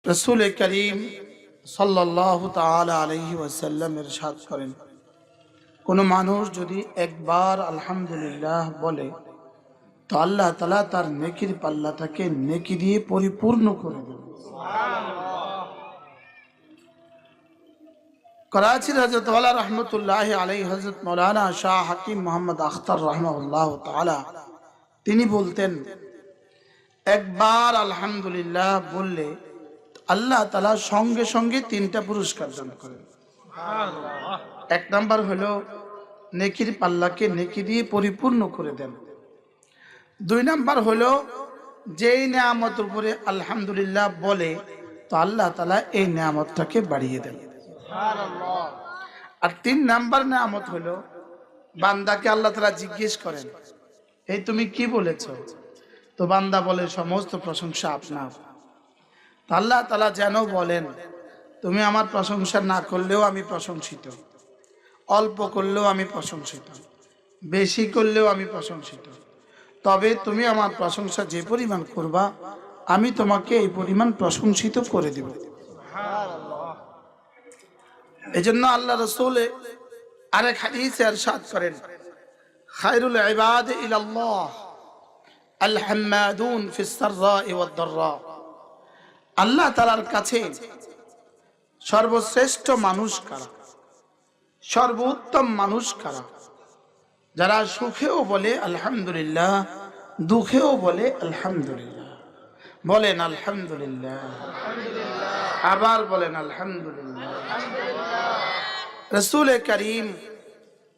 रसूल करीम सल्लल्लाहु ताआला अलैहि वसल्लम इरशाद करें, কোনো মানুষ যদি একবার আলহামদুলিল্লাহ বলে তো আল্লাহ তাআলা তার নেকির পাল্লাটাকে নেকি দিয়ে পরিপূর্ণ করে দেন। করাচির হযরত ওয়ালা রাহমাতুল্লাহি আলাইহি হযরত মাওলানা শাহ হাকিম মোহাম্মদ আখতার রাহিমাহুল্লাহ তাআলা তিনি বলতেন, একবার আলহামদুলিল্লাহ বললে আল্লাহ তাআলা সঙ্গে সঙ্গে তিনটা পুরস্কার দান করেন। এক নাম্বার হলো নেকির পাল্লাকে নেকি দিয়ে পরিপূর্ণ করে দেন। দুই নাম্বার হলো যেই নিয়ামতের উপরে আলহামদুলিল্লাহ বলে তো আল্লাহ তাআলা এই নিয়ামতটাকে বাড়িয়ে দেন। আর তিন নাম্বার নিয়ামত হলো বান্দাকে আল্লাহ তাআলা জিজ্ঞেস করেন, এই তুমি কি বলেছো? তো বান্দা বলে সমস্ত প্রশংসা আপনার। আল্লাহ তাআলা যেন বলেন, তুমি আমার প্রশংসা না করলেও আমি প্রশংসিত, অল্প করলেও আমি প্রশংসিত, বেশি করলেও আমি প্রশংসিত, তবে তুমি আমার প্রশংসা যে পরিমাণ করবা আমি তোমাকে এই পরিমাণ প্রশংসিত করে দিব। এজন্য আল্লাহ রাসূল আরেক হাদিসে ইরশাদ করেন, খায়রুল ইবাদ ইলাল্লাহ আল হাম্মাদুন ফিস সাররা'i ওয়াদ দাররা। আল্লাহ তাআলার কাছে সর্বশ্রেষ্ঠ মানুষ কারা, সর্বোত্তম মানুষ কারা? যারা সুখেও বলে আলহামদুলিল্লাহ, দুঃখেও বলে আলহামদুলিল্লাহ। বলেন আলহামদুলিল্লাহ, আবার বলেন আলহামদুলিল্লাহ। রাসূল করিম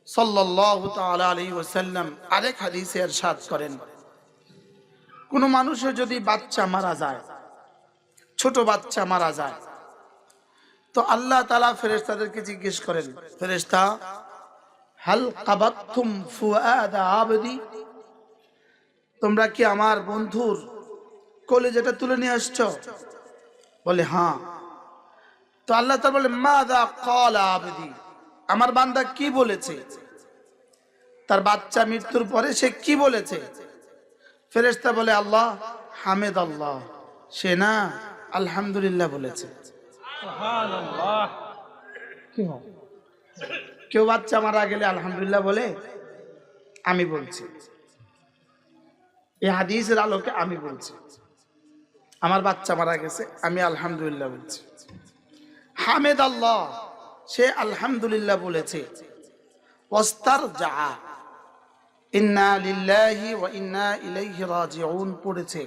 সাল্লাল্লাহু তাআলা আলাইহি ওয়াসাল্লাম আরেক হাদিসে ইরশাদ করেন, কোন মানুষের যদি বাচ্চা মারা যায়, ছোট বাচ্চা মারা যায়, তো আল্লাহ তাআলা ফেরেশতাদেরকে জিজ্ঞেস করেন, ফেরেশতা হাল কাবাতুম ফুআদা আবদি, তোমরা কি আমার বন্ধুর কলিজাটা তুলে নিয়ে আসছো? বলে হ্যাঁ। তো আল্লাহ তাআলা বলে মাযা ক্বালা আবদি, আমার বান্দা কি বলেছে? তার বাচ্চা মৃত্যুর পরে সে কি বলেছে? ফেরেশতা বলে আল্লাহ হামিদাল্লাহ, সে না আলহামদুলিল্লাহ বলেছে। সুবহানাল্লাহ। কি হয়, কেউ বাচ্চা মারা গেলে আলহামদুলিল্লাহ বলে? আমি বলছি, এই হাদিসের আলোকে আমি বলছি, আমার বাচ্চা মারা গেছে আমি আলহামদুলিল্লাহ বলছি। হামিদাল্লাহ, সে আলহামদুলিল্লাহ বলেছে। ওয়াস্তারজা ইন্না লিল্লাহি ওয়া ইন্না ইলাইহি রাজিউন পড়েছে।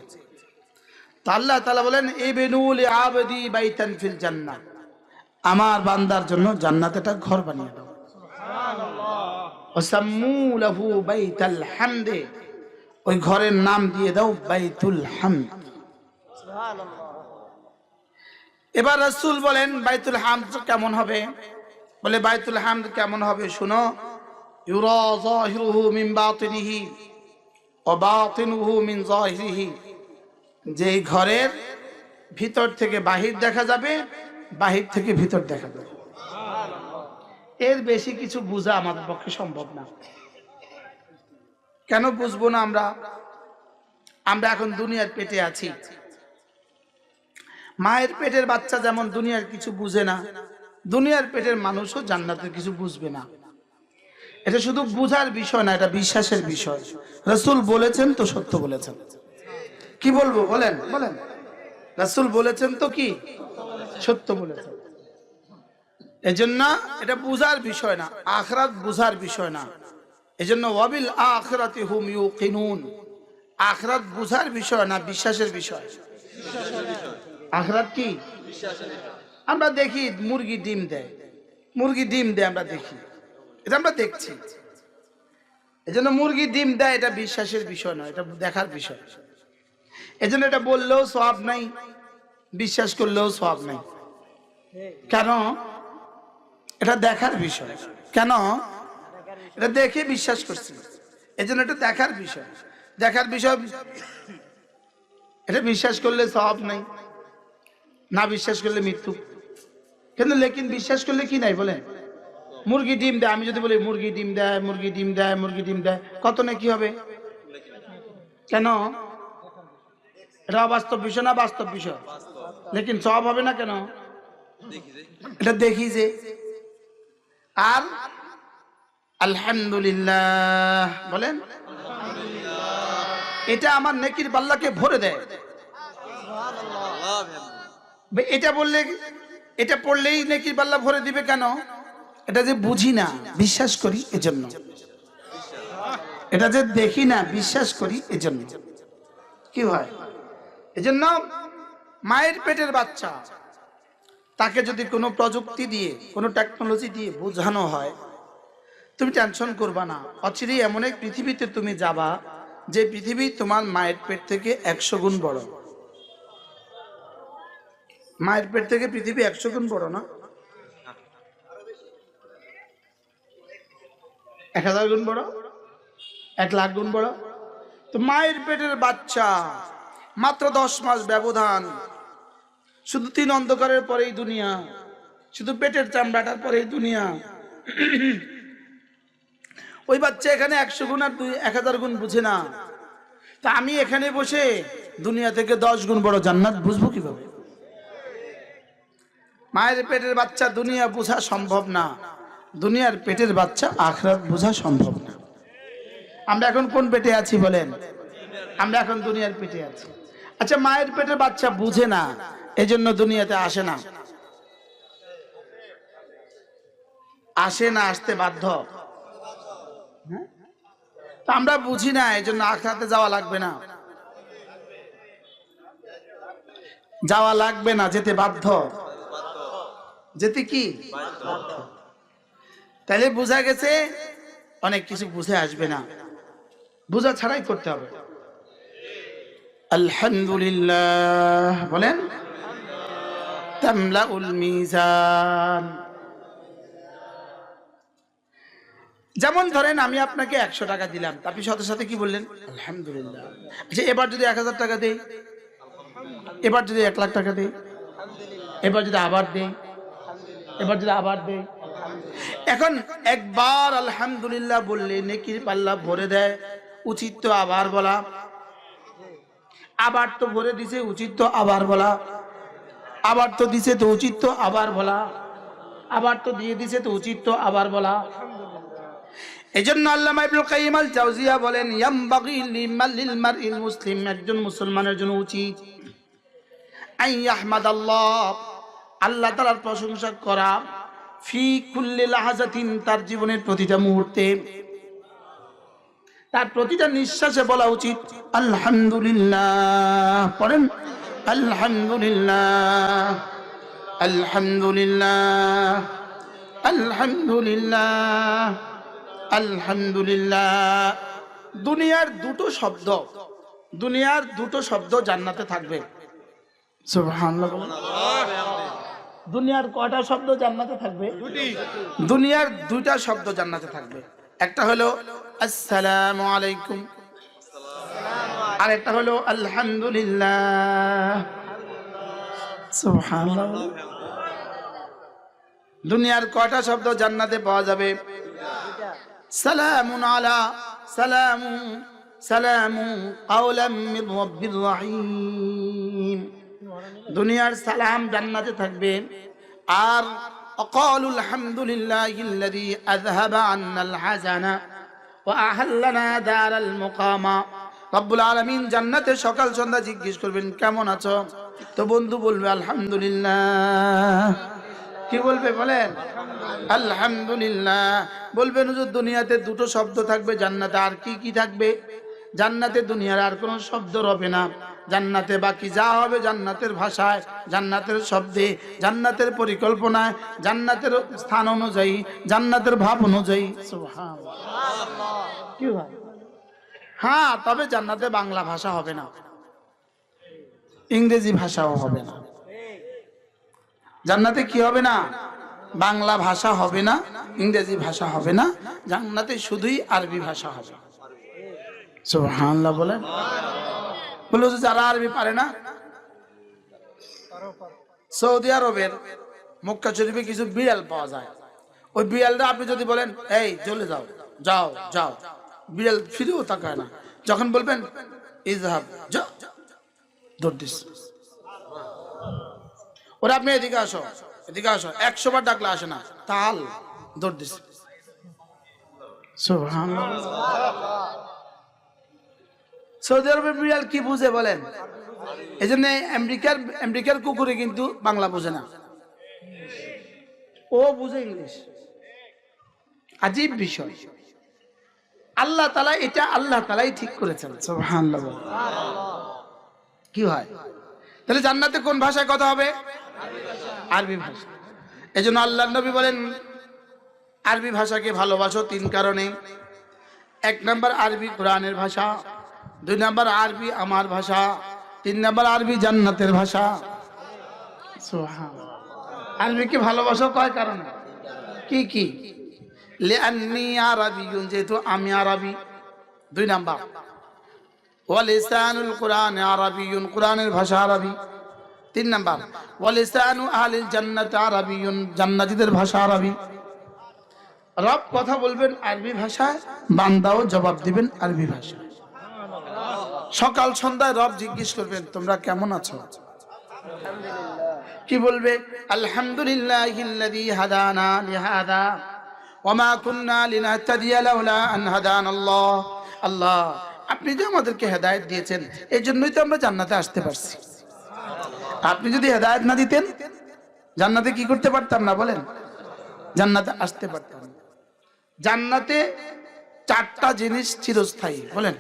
তো আল্লাহ তাআলা বলেন ইবনু লিআবদি বাইতান ফিল জান্নাহ, আমার বান্দার জন্য জান্নাতে একটা ঘর বানিয়ে দাও। সুবহানাল্লাহ। ওয়াসাম্মু লাহু বাইতাল হামদ, ওই ঘরের নাম দিয়ে দাও বাইতুল হামদ। সুবহানাল্লাহ। এবার রাসূল বলেন বাইতুল হামদ কেমন হবে? বলে বাইতুল হামদ কেমন হবে শুনো, ইউরা যাহিরুহু মিন বাতিনিহি ওয়া বাতিনুহু মিন যাহিরিহি, যে ঘরের ভিতর থেকে বাহির দেখা যাবে, বাহির থেকে ভিতর দেখা যাবে। এর বেশি কিছু বোঝা আমাদের পক্ষে সম্ভব না। কেন বুঝবো না? আমরা এখন দুনিয়ার পেটে আছি। মায়ের পেটের বাচ্চা যেমন দুনিয়ার কিছু বুঝে না, দুনিয়ার পেটের মানুষও জান্নাতের কিছু বুঝবে না। এটা শুধু বুঝার বিষয় না, এটা বিশ্বাসের বিষয়। রাসূল বলেছেন তো সত্য বলেছেন। কি বলবো বলেন? বলেন রাসূল বলেছেন তো কি সত্য বলেছেন। এজন্য এটা বুঝার বিষয় না, আখিরাত বুঝার বিষয় না। এজন্য ওয়াবিল আখিরাতি হুম ইউকিনুন, আখিরাত বুঝার বিষয় না, বিশ্বাসের বিষয়। আখিরাত কি বিশ্বাসের বিষয়। আমরা দেখি মুরগি ডিম দেয়, মুরগি ডিম দেয়, আমরা দেখি, এটা আমরা দেখছি। এজন্য মুরগি ডিম দেয়, এটা বিশ্বাসের বিষয় নয়, এটা দেখার বিষয়। এজন্য এটা বললেও সওয়াব নাই, বিশ্বাস করলেও সওয়াব নাই। কেন? এটা দেখার বিষয়। কেন? এটা দেখে বিশ্বাস করছি, এজন্য এটা দেখার বিষয়। দেখার বিষয়, এটা বিশ্বাস করলে সওয়াব নাই, না বিশ্বাস করলে মৃত্যু। কিন্তু লেকিন বিশ্বাস করলে কি নাই বলেন? মুরগি ডিম দেয়, আমি যদি বলি মুরগি ডিম দেয়, মুরগি ডিম দেয়, মুরগি ডিম দেয়, কত নাকি হবে? কেন? এটা অবাস্তব বিষয় না বাস্তব বিষয়? লেকিন সওয়াব হবে না কেন? এটা দেখি যে। আর আলহামদুলিল্লাহ বলেন, এটা আমার নেকির পাল্লাকে ভরে দেয়। এটা বললে, এটা পড়লেই নেকির পাল্লা ভরে দিবে কেন? এটা যে বুঝি না, বিশ্বাস করি এজন্য। এটা যে দেখি না, বিশ্বাস করি এজন্য। কি হয়? এজন্য মায়ের পেটের বাচ্চা, তাকে যদি কোনো প্রযুক্তি দিয়ে, কোনো টেকনোলজি দিয়ে বোঝানো হয়, তুমি টেনশন করবা না। অচিরেই এমন এক পৃথিবীতে তুমি যাবা, যে পৃথিবী তোমার মায়ের পেট থেকে 100 গুণ বড়। মায়ের পেট থেকে পৃথিবী 100 গুণ বড় না? 1000 গুণ বড়, 1,00,000 গুণ বড়। তো মায়ের পেটের বাচ্চা, মাত্র 10 মাস ব্যবধান, শুধু 3 অন্ধকারের পরেই দুনিয়া, শুধু পেটের চামড়াটার পরেই দুনিয়া। ওই বাচ্চা এখানে 100 গুণ আর 1000 গুণ বুঝে না। তা আমি এখানে বসে দুনিয়া থেকে 10 গুণ বড় জান্নাত বুঝবো কিভাবে? মায়ের পেটের বাচ্চা দুনিয়া বোঝা সম্ভব না, দুনিয়ার পেটের বাচ্চা আখিরাত বোঝা সম্ভব না। আমরা এখন কোন পেটে আছি বলেন? আমরা এখন দুনিয়ার পেটে আছি। আচ্ছা, মায়ের পেটের বাচ্চা বুঝে না, এজন্য দুনিয়াতে আসে না। আসে না, আসতে বাধ্য। আমরা বুঝি না, এজন্য আখিরাতে যাওয়া লাগবে না। যাওয়া লাগবে না, যেতে বাধ্য। যেতে কি বাধ্য। তাহলে বোঝা গেছে অনেক কিছু বুঝে আসবে না, বোঝা ছাড়াই করতে হবে। আলহামদুলিল্লাহ বলেন, তামলাউল মিজান। যেমন ধরেন আমি আপনাকে 100 টাকা দিলাম, আপনি সাথে সাথে কি বললেন? আলহামদুলিল্লাহ। আচ্ছা, এবার যদি 1000 টাকা দেই, এবার যদি 1,00,000 টাকা দেই, এবার যদি আবার দেই, এবার যদি আবার দেই। এখন একবার আলহামদুলিল্লাহ বললে নেকির পাল্লা ভরে দেয়, উচিত তো আবার বলা। আবার তো ভরে দিছে, উচিত তো আবার বলা। আবার তো দিছে, তো উচিত তো আবার বলা। আবার তো দিয়ে দিছে, তো উচিত তো আবার বলা। এজন্য আল্লামা ইবনুল কাইয়িম আল জাওজিয়া বলেন, ইয়ামবাগি লিল মারইল মুসলিম, একজন মুসলমানের জন্য উচিত আন ইয়াহমাদাল্লাহ, আল্লাহ তাআলার প্রশংসা করা, ফি কুল্লি লাহাজাতিন, তার জীবনের প্রতিটা মুহূর্তে, তার প্রতিটা নিঃশ্বাসে বলা উচিত আলহামদুলিল্লাহ। পড়েন আলহামদুলিল্লাহ, আলহামদুলিল্লাহ, আলহামদুলিল্লাহ, আলহামদুলিল্লাহ। দুনিয়ার দুটো শব্দ জান্নাতে থাকবে। সুবহানাল্লাহ। দুনিয়ার কয়টা শব্দ জান্নাতে থাকবে? দুনিয়ার 2টা শব্দ জান্নাতে থাকবে। একটা হলো আসসালামু আলাইকুম, আর একটা হলো আলহামদুলিল্লাহ। সুবহানাল্লাহ। দুনিয়ার কয়টা শব্দ জান্নাতে পাওয়া যাবে? সালামুন আলা, সালামু সালামু কাওলাম মির রাব্বির রহিম। দুনিয়ার সালাম জান্নাতে থাকবে। আর আকালুল হামদুলিল্লাহিল্লাযী আযহাবা আন্নাল হাযানা ওয়া আহাল্লানা দারাল মুকামা। রব্বুল আলামিন জান্নাতে সকাল সন্ধ্যা জিজ্ঞেস করবেন কেমন আছো? তো বন্ধু বলবে আলহামদুলিল্লাহ। কি বলবে বলেন? আলহামদুলিল্লাহ। বলবেন হুজুর দুনিয়াতে 2টো শব্দ থাকবে জান্নাতে, আর কি কি থাকবে? জান্নাতে দুনিয়ার আর কোনো শব্দ হবে না। জান্নাতে বাকি যা হবে জান্নাতের ভাষায়, জান্নাতের শব্দে, জান্নাতের পরিকল্পনায়, জান্নাতের স্থান অনুযায়ী, জান্নাতের ভাব অনুযায়ী। সুবহানাল্লাহ। কি হয়? হ্যাঁ, তবে জান্নাতে বাংলা ভাষা হবে না, ইংরেজি ভাষাও হবে না। জান্নাতে কি হবে না? বাংলা ভাষা হবে না, ইংরেজি ভাষা হবে না। জান্নাতে শুধুই আরবি ভাষা হবে। সুবহানাল্লাহ বলেন। বলে যারা আরবি পারে না, সৌদি আরবের মক্কা শরীফে কিছু বিড়াল পাওয়া যায়। ওই বিড়ালটা আপনি যদি বলেন এই চলে যাও, যাও যাও, বিড়াল ফিরেও তাকায় না। যখন বলবেন ইযহাব, যাও, দৌড় দিস। ওরা আপনি এদিকে আসো, এদিকে আসো, 100 বার ডাকলে আসে না, তাল দৌড় দিছে। সুবহানাল্লাহ। সৌদি আরবের বিড়াল কি বুঝে বলেন? এই জন্য আমেরিকার কুকুরে কিন্তু বাংলা বোঝে না, ও বুঝে ইংলিশ। আজীব বিষয়। আল্লাহ তাআলা এটা আল্লাহ তাআলাই ঠিক করেছেন। সুবহানাল্লাহ। কি হয় তাহলে জান্নাতে কোন ভাষায় কথা হবে? আরবি ভাষা। এজন্য আল্লাহর নবী বলেন আরবি ভাষাকে ভালোবাসো 3 কারণে। 1 নাম্বার আরবি কোরআনের ভাষা, 2 নাম্বার আরবি আমার ভাষা, 3 নাম্বার আরবি জান্নাতের ভাষা। সুবহানাল্লাহ। আরবিকে ভালোবাসো কয় কারণে? কি কি? লিআন্নী আরাবিয়্যুন, যেহেতু আমি আরবি। 2 নাম্বার ওয়া লিসানুল কোরআন আরাবিয়্যুন, কোরআনের ভাষা আরবি। 3 নাম্বার ওয়া লিসানু আহলিল জান্নাত আরাবিয়্যুন, জান্নাতীদের ভাষা আরবি। রব কথা বলবেন আরবি ভাষায়, বান্দাও জবাব দিবেন আরবি ভাষায়। সকাল সন্ধ্যায় রব জিজ্ঞেস করবেন তোমরা কেমন আছো? কি বলবে? আলহামদুলিল্লাহিল্লাযী হাদানা লিহাযা ওয়া মা কুন্না লিনাহতাদিয়া লাউলা আন হাদানাল্লাহ। আল্লাহ আপনি যে আমাদেরকে হেদায়েত দিয়েছেন, এই জন্যই তো আমরা জান্নাতে আসতে পারছি। আপনি যদি হেদায়েত না দিতেন জান্নাতে কি করতে পারতাম না? বলেন, জান্নাতে আসতে পারতাম না। জান্নাতে 4টা জিনিস চিরস্থায়ী। বলেন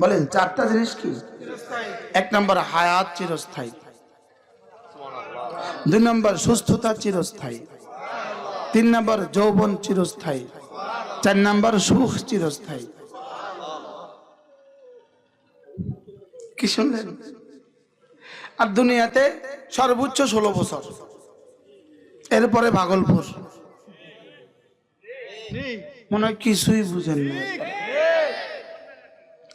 বলেন 4টা জিনিস কি? 1 নম্বর হায়াত চিরস্থায়ী, 2 নম্বর সুস্থতা চিরস্থায়ী, 3 নম্বর যৌবন চিরস্থায়ী, 4 নম্বর সুখ চিরস্থায়ী। কি শুনলেন? আর দুনিয়াতে সর্বোচ্চ 16 বছর, এরপরে ভাগলপুর। মনে হয় কিছুই বুঝেন না।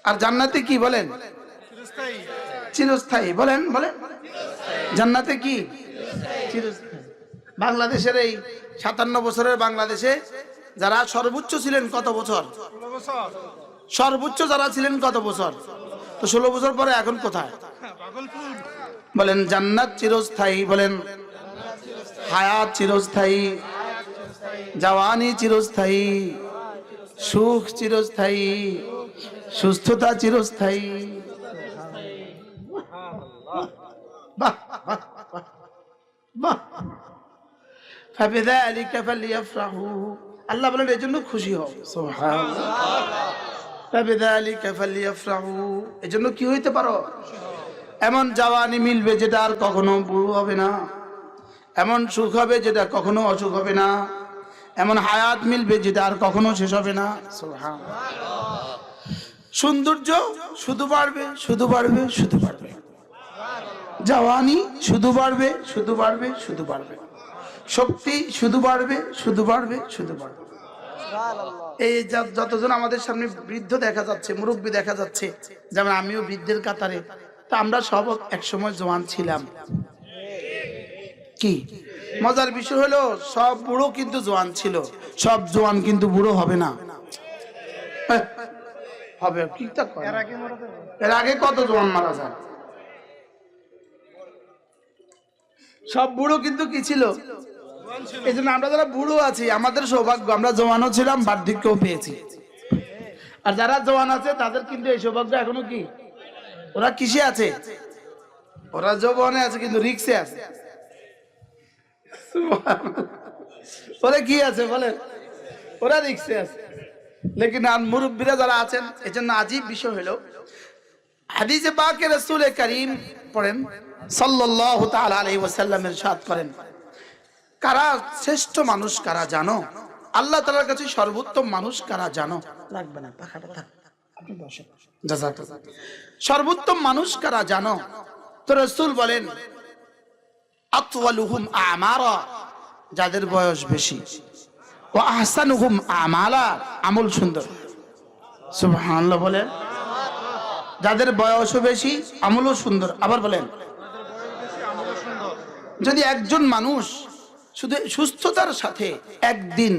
আর জান্নাতে কি বলেন? চিরস্থায়ী। বলেন বলেন জান্নাতে কি? চিরস্থায়ী। বাংলাদেশের এই 57 বছরের বাংলাদেশে যারা সর্বোচ্চ ছিলেন কত বছর? সর্বোচ্চ যারা ছিলেন কত বছর? তো 16 বছর পরে এখন কোথায়? বলেন জান্নাত চিরস্থায়ী, বলেন হায়াত চিরস্থায়ী, জওয়ানি চিরস্থায়ী, সুখ চিরস্থায়ী, সুস্থতা চিরস্থায়ী। বাহ বাহ বাহ। ফাবিযালিকা ফালইফরাহু, আল্লাহ বলেন এজন্য খুশি হও। সুবহানাল্লাহ। ফাবিযালিকা ফালইফরাহু, এজন্য কি হইতে পারো? এমন জওয়ানি মিলবে যেটা আর কখনো বুড়ো হবে না, এমন সুখ হবে যেটা কখনো অসুখ হবে না, এমন হায়াত মিলবে যেটা আর কখনো শেষ হবে না। সুবহানাল্লাহ। সৌন্দর্য শুধু বাড়বে, শুধু বাড়বে, শুধু বাড়বে। জওয়ানি শুধু বাড়বে, শুধু বাড়বে, শুধু বাড়বে। শক্তি শুধু বাড়বে, শুধু বাড়বে, শুধু বাড়বে। এই যতজন আমাদের সামনে বৃদ্ধ দেখা যাচ্ছে, মুরব্বী দেখা যাচ্ছে, যেমন আমিও বৃদ্ধের কাতারে, তা আমরা সব একসময় জওয়ান ছিলাম। কি মজার বিষয় হলো, সব বুড়ো কিন্তু জওয়ান ছিল, সব জওয়ান কিন্তু বুড়ো হবে না। হবে কি? এর আগে কত জওয়ান মারা যায়? সব বুড়ো কিন্তু কি ছিল? এই জন্য আমরা যারা বুড়ো আছি আমাদের সৌভাগ্য, আমরা জওয়ানও ছিলাম, বার্ধক্যও পেয়েছি। আর যারা জওয়ান আছে তাদের কিন্তু এই সৌভাগ্য এখনো কি? ওরা কিসে আছে? ওরা যৌবনে আছে কিন্তু রিক্সে আছে। ওরা কি আছে বলেন? ওরা রিক্সে আছে। লেকিন আর মুরব্বীরা যারা আছেন, এই জন্য আজীব বিষয় হলো হাদিসে পাকে রাসূল করিম পড়েন সাল্লাল্লাহু তাআলা আলাইহি ওয়াসাল্লাম ইরশাদ করেন, কারা শ্রেষ্ঠ মানুষ কারা জানো? আল্লাহ তাআলার কাছে সর্বোত্তম মানুষ কারা জানো? লাগবে না, পাখাটা থাক, আপনি বসেন। জাযাকাল্লাহ। সর্বোত্তম মানুষ কারা জানো? তো রাসূল বলেন আতওয়ালুহুম আমারা, যাদের বয়স বেশি, ওয়া আহসানুহুম আমালা, আমল সুন্দর। সুবহানাল্লাহ বলেন। যাদের বয়সও বেশি, আমলও সুন্দর। আবার বলেন, যদি একজন মানুষ শুধু সুস্থতার সাথে একদিন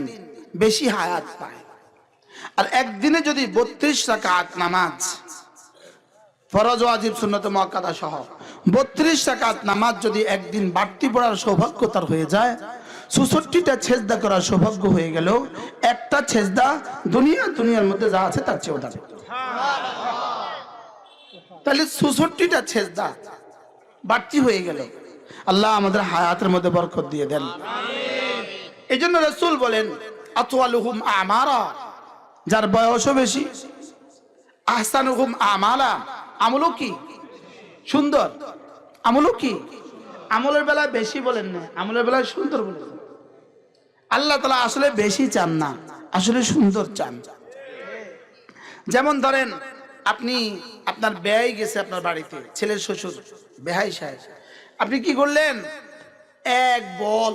বেশি হায়াত পায়, আর একদিনে যদি 32 রাকাত নামাজ, ফরজ ওয়াজিব সুন্নত মুআক্কাদা সহ 32 রাকাত নামাজ যদি একদিন বাড়তি পড়ার সৌভাগ্য তার হয়ে যায়, 64টা সেজদা করার সৌভাগ্য হয়ে গেল, একটা সেজদা দুনিয়ার মধ্যে যা আছে তার চেয়েও দামি। তাহলে 64টা সেজদা বাড়তি হয়ে গেল। আল্লাহ আমাদের হায়াতের মধ্যে বরকত দিয়ে দেন। এই জন্য রাসূল বলেন আতওয়ালুহুম আমারা, যার বয়সও বেশি, আহসানুহুম আমালা, আমলও কি সুন্দর, আমলও কি, আমলের বেলায় বেশি বলেন না, আমলের বেলায় সুন্দর বলেন। আল্লাহ তাআলা আসলে বেশি চান না, আসলে সুন্দর চান। যেমন ধরেন আপনি, আপনার ব্যয় গেছে আপনার বাড়িতে, ছেলের শ্বশুর বেহাই সাহেব, আপনি কি করলেন, এক বল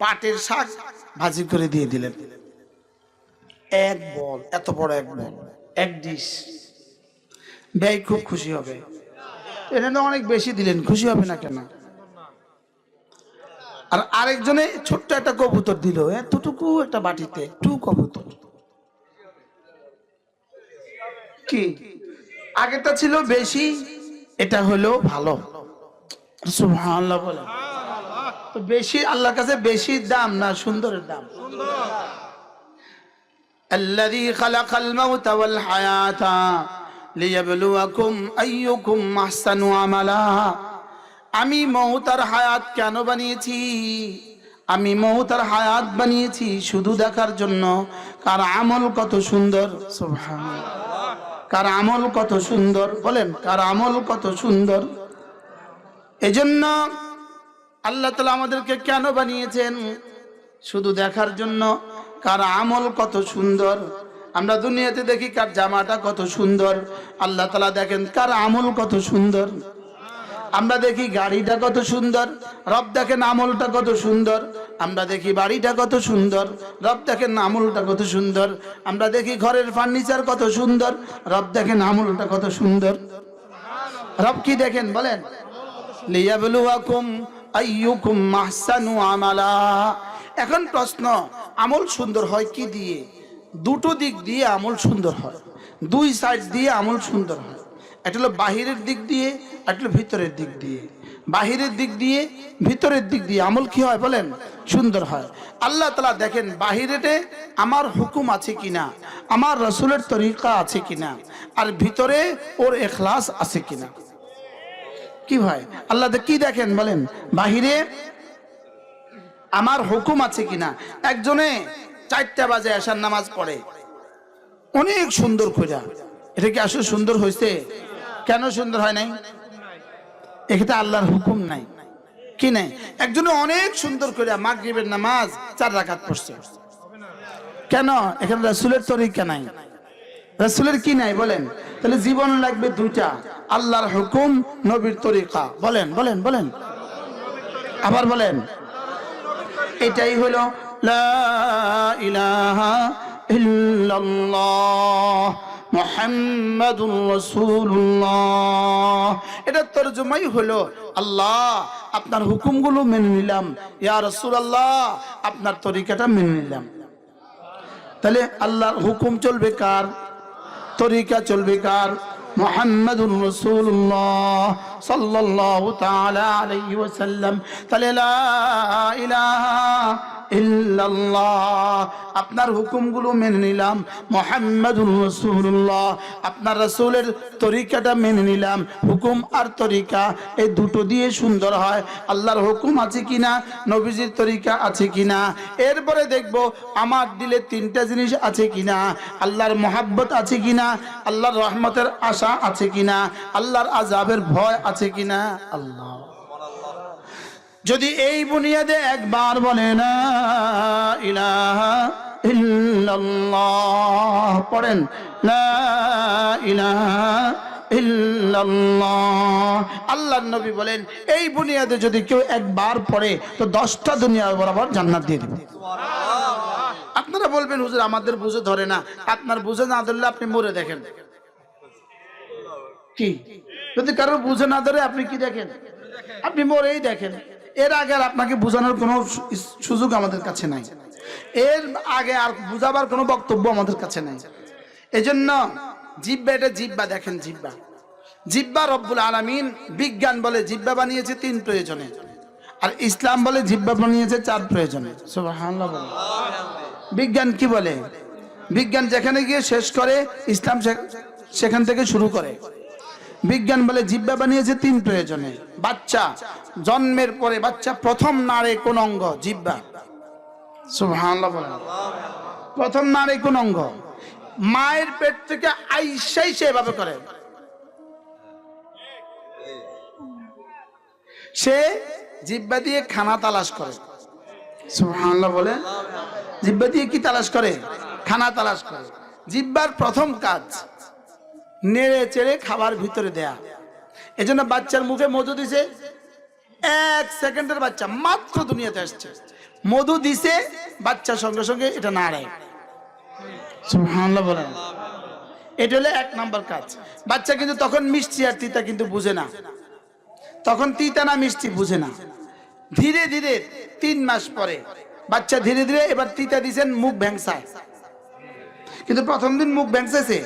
পাটের শাক ভাজি করে দিয়ে দিলেন, এক বল, এত বড় এক বল, এক ডিশ। ব্যয় খুব খুশি হবে, এটা তো অনেক বেশি দিলেন, খুশি হবে না কেন? আর আরেকজনে ছোট্ট একটা কবুতর দিল, এতটুকু একটা বাটিতে, একটু কবুতর, কি আগেটা ছিল বেশি, এটা হলো ভালো। সুবহানাল্লাহ বলে। তো বেশি আল্লাহর কাছে বেশি দাম না সুন্দরের দাম? আল্লাযী খালাকাল মাউতা ওয়াল হায়াতা লিয়াবলুয়াকুম আইয়ুকুম আহসানু আমালা। আমি মউত আর হায়াত কেন বানিয়েছি? আমি মউত আর হায়াত বানিয়েছি শুধু দেখার জন্য কার আমল কত সুন্দর। সুবহানাল্লাহ। কার আমল কত সুন্দর, বলেন কার আমল কত সুন্দর। এজন্য আল্লাহ তাআলা আমাদেরকে কেন বানিয়েছেন? শুধু দেখার জন্য কার আমল কত সুন্দর। আমরা দুনিয়াতে দেখি কার জামাটা কত সুন্দর, আল্লাহ তাআলা দেখেন কার আমল কত সুন্দর। আমরা দেখি গাড়িটা কত সুন্দর, রব দেখেন আমলটা কত সুন্দর। আমরা দেখি বাড়িটা কত সুন্দর, রব দেখেন আমলটা কত সুন্দর। আমরা দেখি ঘরের ফার্নিচার কত সুন্দর, রব দেখেন আমলটা কত সুন্দর। রব কি দেখেন বলেন? লিয়াবলুয়াকুম আইয়ুকুম আহসানু আমালা। এখন প্রশ্ন, আমল সুন্দর হয় কি দিয়ে? দুটো দিক দিয়ে আমল সুন্দর হয়, দুই সাইড দিয়ে আমল সুন্দর হয়। একটা হলো বাহিরের দিক দিয়ে, একটা হলো ভিতরের দিক দিয়ে। বাহিরের দিক দিয়ে, ভিতরের দিক দিয়ে আমল কি হয় বলেন? সুন্দর হয়। আল্লাহ তাআলা দেখেন বাহিরেতে আমার হুকুম আছে কিনা, আমার রাসূলের তরিকা আছে কিনা, আর ভিতরে ওর ইখলাস আছে কিনা। কি ভাই আল্লাহ কি দেখেন বলেন? বাহিরে আমার হুকুম আছে কিনা। একজনে 4টা বাজে এশার নামাজ পড়ে অনেক সুন্দর কইরা, এটা কি আসলে সুন্দর হয়েছে? কেন সুন্দর হয় নাই? এখানে আল্লাহর হুকুম নাই, কি নাই? একজনে অনেক সুন্দর করে মাগরিবের নামাজ 4 রাকাত পড়ছে, কেন? এখানে রাসূলের তরিকা নাই, রাসূলের কি নাই বলেন? তাহলে জীবন লাগবে দুইটা, আল্লাহর হুকুম, নবীর তরিকা। বলেন বলেন বলেন, আবার বলেন। এটাই হলো লা ইলাহা ইল্লাল্লাহ মুহাম্মাদুর রাসূলুল্লাহ। এটা তরজমাই হলো আল্লাহ আপনার হুকুমগুলো মেনে নিলাম, ইয়া রাসূলুল্লাহ আপনার তরিকাটা মেনে নিলাম। তাহলে আল্লাহর হুকুম চলবে কার? তরিকা চলবে কার? মুহাম্মাদুর রাসূলুল্লাহ সাল্লাল্লাহু তাআলা আলাইহি ওয়াসাল্লাম। তাহলে লা ইলাহা ইল্লাল্লাহ আপনার হুকুমগুলো মেনে নিলাম, মুহাম্মাদুর রাসূলুল্লাহ আপনার রাসূলের তরিকাটা মেনে নিলাম। হুকুম আর তরিকা এই দুটো দিয়ে সুন্দর হয়। আল্লাহর হুকুম আছে কিনা, নবীজির তরিকা আছে কিনা। এরপরে দেখব আমার দিলে 3টা জিনিস আছে কিনা। আল্লাহর মহাব্বত আছে কিনা, আল্লাহর রহমতের আশা আছে কিনা, আল্লাহর আযাবের ভয় আছে কিনা। আল্লাহ যদি এই বুনিয়াদে একবার বলে না ইলাহা ইল্লাল্লাহ, পড়েন লা ইলাহা ইল্লাল্লাহ। আল্লাহর নবী বলেন এই বুনিয়াদে যদি কেউ একবার পড়ে তো 10টা দুনিয়া বরাবর জান্নাত দিয়ে দিবে। আপনারা বলবেন হুজুর আমাদের বুঝে ধরে না। আপনার বুঝে না ধরলে আপনি মরে দেখেন কি? যদি কারোর বুঝে না ধরে আপনি কি দেখেন? আপনি মরেই দেখেন। এর আগে আর আপনাকে বোঝানোর কোনো সুযোগ আমাদের কাছে নাই, এর আগে আর বুঝাবার কোনো বক্তব্য আমাদের কাছে নাই। এজন্য জিহ্বা, এটা জিহ্বা দেখেন, জিহ্বা জিহ্বা রব্বুল আলামিন, বিজ্ঞান বলে জিহ্বা বানিয়েছে 3 প্রয়োজনে, আর ইসলাম বলে জিহ্বা বানিয়েছে 4 প্রয়োজনে। সুবহানাল্লাহ বলে। বিজ্ঞান কি বলে? বিজ্ঞান যেখানে গিয়ে শেষ করে, ইসলাম সেখান থেকে শুরু করে। বিজ্ঞান বলে জিহ্বা বানিয়েছে 3 প্রয়োজনে। বাচ্চা জন্মের পরে বাচ্চা প্রথম নাড়ে কোন অঙ্গ? জিহ্বা। সুবহানাল্লাহ বলে। প্রথম নাড়ে কোন অঙ্গ? মায়ের পেট থেকে আইসাই সেভাবে করে, সে জিহ্বা দিয়ে খানা তালাশ করে। সুবহানাল্লাহ বলে। জিহ্বা দিয়ে কি তালাশ করে? খানা তালাশ করে। জিহ্বার প্রথম কাজ নেড়ে চেড়ে খাবার ভিতরে দেয়া। এজন্য বাচ্চার মুখে মধু দিছে, 1 সেকেন্ডের বাচ্চা মাত্র দুনিয়াতে আসছে, মধু দিছে, বাচ্চা সঙ্গে সঙ্গে এটা নাড়ে। সুবহানাল্লাহ বলেন। এটা হলো 1 নাম্বার কাজ। বাচ্চা কিন্তু তখন মিষ্টি আর তিতা কিন্তু বুঝে না, তখন তিতা না মিষ্টি বুঝে না। ধীরে ধীরে 3 মাস পরে বাচ্চা ধীরে ধীরে এবার তিতা দিছেন, মুখ ভ্যাংসায়। কিন্তু প্রথম দিন মুখ ভ্যাংসাইছে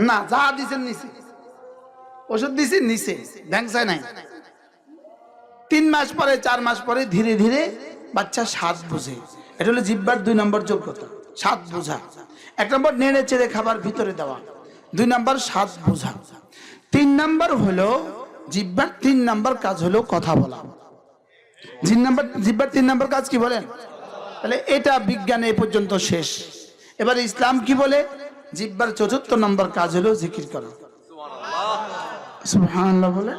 না, যা দিছেন নিছে, ওষুধ দিছেন নিছে, ভ্যাংসায় নাই। 3 মাস পরে 4 মাস পরে ধীরে ধীরে বাচ্চা স্বাদ বুঝে। এটা হলো জিহ্বার 2 নম্বর যোগ্যতা, স্বাদ বোঝা। 1 নম্বর নেড়ে চেড়ে খাবার ভিতরে দেওয়া, 2 নম্বর স্বাদ বোঝা। 3 নম্বর হলো জিহ্বার 3 নম্বর কাজ হলো কথা বলা। জিহ্বার 3 নম্বর কাজ কি বলেন? তাহলে এটা বিজ্ঞানে এ পর্যন্ত শেষ। এবার ইসলাম কি বলে? জিহ্বার 4র্থ নম্বর কাজ হলো জিকির করা। সুবহানাল্লাহ বলে।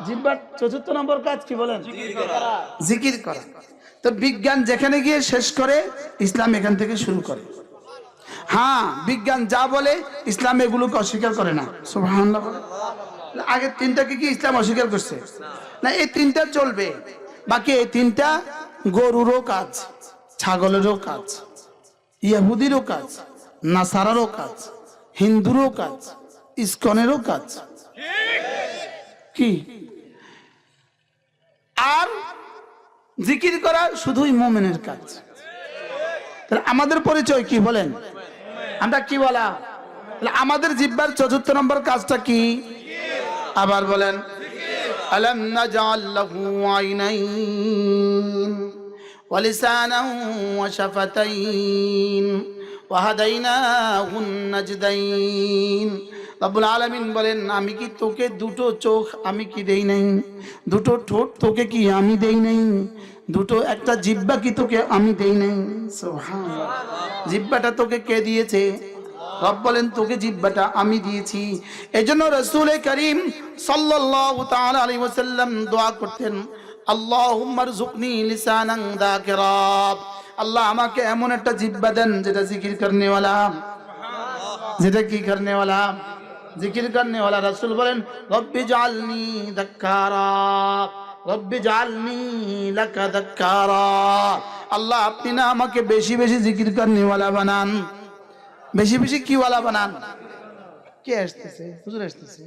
জিহ্বার 4র্থ নম্বর কাজ কি বলেন? জিকির করা। তো বিজ্ঞান যেখানে গিয়ে শেষ করে, ইসলাম এখান থেকে শুরু করে। হ্যাঁ, বিজ্ঞান যা বলে ইসলাম এগুলোকে অস্বীকার করে না। সুবহানাল্লাহ বলে। আগে 3টাকে কি ইসলাম অস্বীকার করছে? না, এই 3টা চলবে। বাকি এই 3টা গরুরও কাজ, ছাগলেরও কাজ, ইহুদিরও কাজ, নাসারারও কাজ, হিন্দুরও কাজ, ইসকনেরও কাজ। কি? আর জিকির করা শুধুই মুমিনের কাজ। তাহলে আমাদের পরিচয় কি বলেন? আমরা কি বলা? আমাদের জিহ্বার 4র্থ নম্বর কাজটা কি? আবার বলেন, আলাম নাজআল লাহু আইনাইন ওয়া লিসানান ওয়া শাফাতাইন ওয়া হাদাইনাহুন নাজদাইন। রব্বুল আলামিন বলেন, আমি কি তোকে 2টো চোখ আমি কি দেই নাই? 2টো ঠোঁট তোকে কি আমি দেই নাই? একটা জিহ্বা কি তোকে আমি দেই নাই? সুবহানাল্লাহ। জিহ্বাটা তোকে কে দিয়েছে? রব বলেন, তোকে জিহ্বাটা আমি দিয়েছি। এজন্য রাসূল করিম সাল্লাল্লাহু তাআলা আলাইহি ওয়াসাল্লাম দোয়া করতেন, আল্লাহুম্মা রযুকনি লিসানান যাকিরা। আল্লাহ আমাকে এমন একটা জিহ্বা দেন যেটা জিকির করনে वाला, যেটা কি করনে वाला? জিকির করনে वाला। রাসূল বলেন, রব্বি জাআলনি যাক্কারা, রব্বি জাআলনি লাকা যাক্কারা। আল্লাহ আপনি না আমাকে বেশি বেশি জিকির করনে वाला বানান। বেশি বেশি কি वाला বানান? কে আসতেছে? হুজুর আসতেছে।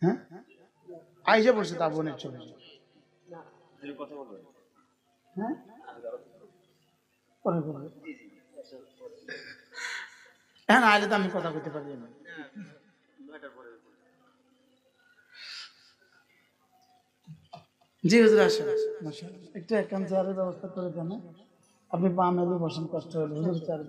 হ্যাঁ, আয়েশা বলছে তা বোনের চলে যাও। হ্যাঁ, পরে বলবে। হ্যাঁ, আইলে তো আমি কথা কইতে পারি না। জি হুজুর আসেন। মাশাআল্লাহ। একটু একান্ত চেয়ারের ব্যবস্থা করে দেন। আপনি পা মেলে বসেন, কষ্ট হলে হুজুর চেয়ারে।